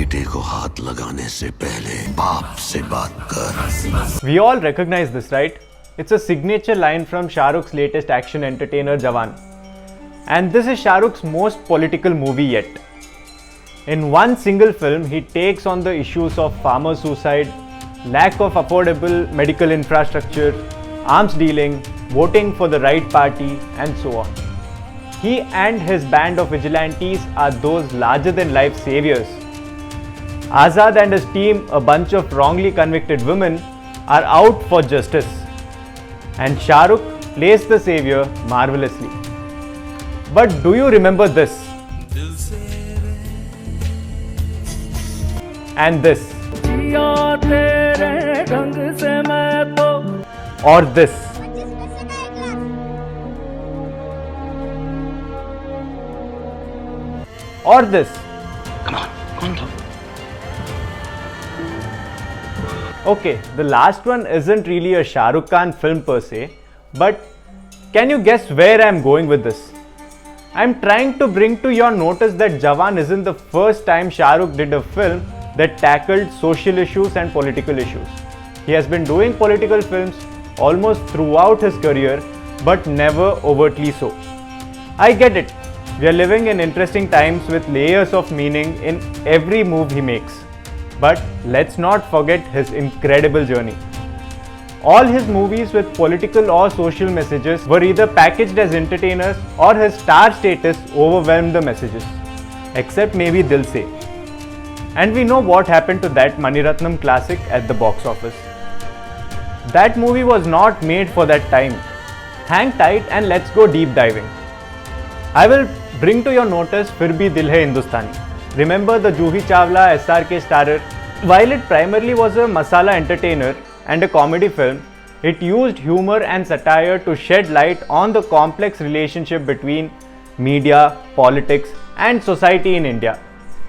बेटे को हाथ लगाने से पहले बाप से बात कर. We all recognize this, right? It's a signature line from Shah Rukh's latest action entertainer Jawan. And this is Shah Rukh's most political movie yet. In one single film, he takes on the issues of farmer suicide, lack of affordable medical infrastructure, arms dealing, voting for the right party, and so on. He and his band of vigilantes are those larger-than-life saviors. Azad and his team, a bunch of wrongly convicted women, are out for justice. And Shah Rukh plays the savior marvelously. But do you remember this? And this? Or this? Or this? Come on. Okay, the last one isn't really a Shah Rukh Khan film per se, but can you guess where I am going with this? I am trying to bring to your notice that Jawan isn't the first time Shah Rukh did a film that tackled social issues and political issues. He has been doing political films almost throughout his career, but never overtly so. I get it. We are living in interesting times with layers of meaning in every move he makes. But let's not forget his incredible journey. All his movies with political or social messages were either packaged as entertainers or his star status overwhelmed the messages. Except maybe Dil Se. And we know what happened to that Mani Ratnam classic at the box office. That movie was not made for that time. Hang tight and let's go deep diving. I will bring to your notice Fir Bhi Dil Hai Hindustani. Remember the Juhi Chawla SRK starrer? While it primarily was a masala entertainer and a comedy film, it used humor and satire to shed light on the complex relationship between media, politics, and society in India.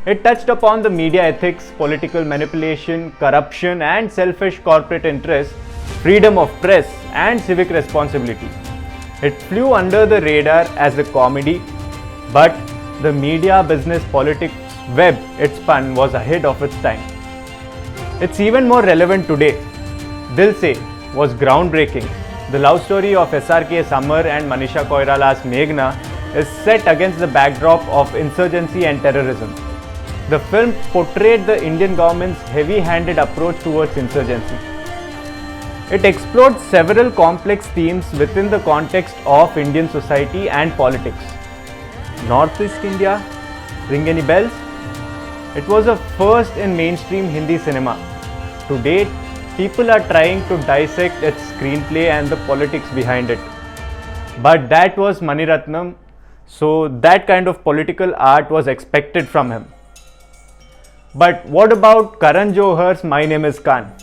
It touched upon the media ethics, political manipulation, corruption, and selfish corporate interests, freedom of press, and civic responsibility. It flew under the radar as a comedy, but the media, business, politics web it spun was ahead of its time. It's even more relevant today. Dil Se was groundbreaking. The love story of SRK Summer and Manisha Koirala's Meghna is set against the backdrop of insurgency and terrorism. The film portrayed the Indian government's heavy-handed approach towards insurgency. It explored several complex themes within the context of Indian society and politics. Northeast India? Ring any bells? It was a first in mainstream Hindi cinema. To date, people are trying to dissect its screenplay and the politics behind it. But that was Mani Ratnam, so that kind of political art was expected from him. But what about Karan Johar's My Name is Khan?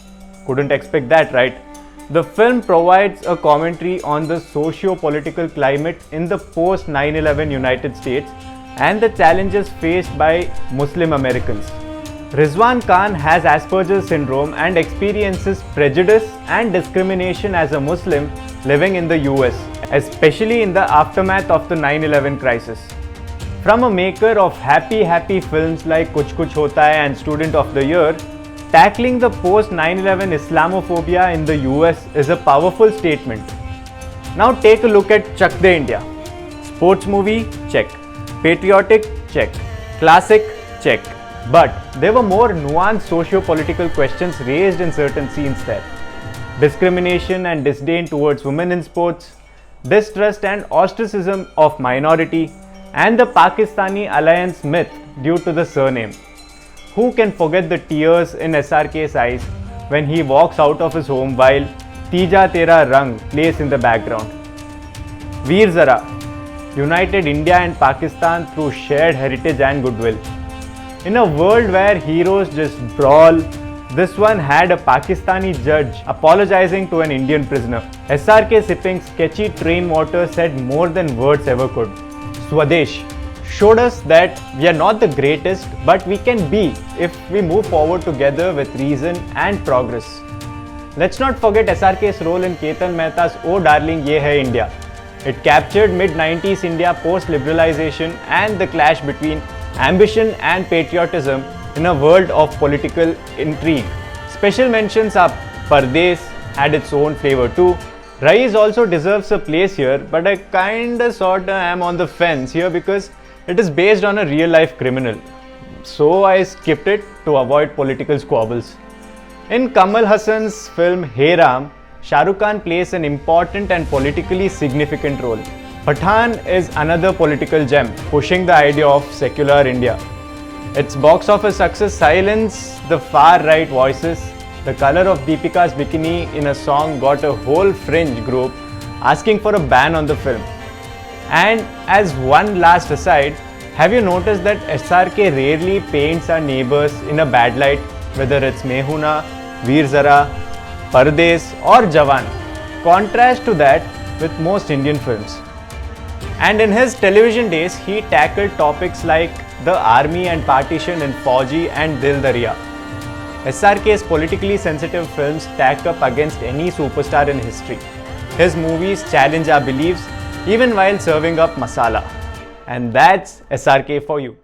Couldn't expect that, right? The film provides a commentary on the socio-political climate in the post 9/11 United States and the challenges faced by Muslim Americans. Rizwan Khan has Asperger's syndrome and experiences prejudice and discrimination as a Muslim living in the US, especially in the aftermath of the 9/11 crisis. From a maker of happy films like Kuch Kuch Hota Hai and Student of the Year, tackling the post 9/11 Islamophobia in the US is a powerful statement. Now take a look at Chak De India. Sports movie? Check. Patriotic? Check. Classic? Check. But there were more nuanced socio-political questions raised in certain scenes there. Discrimination and disdain towards women in sports, distrust and ostracism of minority, and the Pakistani alliance myth due to the surname. Who can forget the tears in SRK's eyes when he walks out of his home while Tija Tera Rang plays in the background? Veer Zara united India and Pakistan through shared heritage and goodwill. In a world where heroes just brawl, this one had a Pakistani judge apologizing to an Indian prisoner. SRK sipping sketchy train water said more than words ever could. Swadesh showed us that we are not the greatest, but we can be if we move forward together with reason and progress. Let's not forget SRK's role in Ketan Mehta's Oh Darling Ye Hai India. It captured mid-90s India post-liberalization and the clash between ambition and patriotism in a world of political intrigue. Special mentions are Pardes, had its own flavor too. Rais also deserves a place here, but I kinda sorta am on the fence here because it is based on a real life criminal. So I skipped it to avoid political squabbles. In Kamal Hassan's film Hey Ram, Shah Rukh Khan plays an important and politically significant role. Pathaan is another political gem, pushing the idea of secular India. Its box office success silenced the far-right voices. The color of Deepika's bikini in a song got a whole fringe group asking for a ban on the film. And as one last aside, have you noticed that SRK rarely paints our neighbors in a bad light, whether it's Mehuna, Veer Zara, Pardes or Jawan? Contrast to that with most Indian films. And in his television days, he tackled topics like the army and partition in Fauji and Dil Darya. SRK's politically sensitive films stack up against any superstar in history. His movies challenge our beliefs even while serving up masala. And that's SRK for you.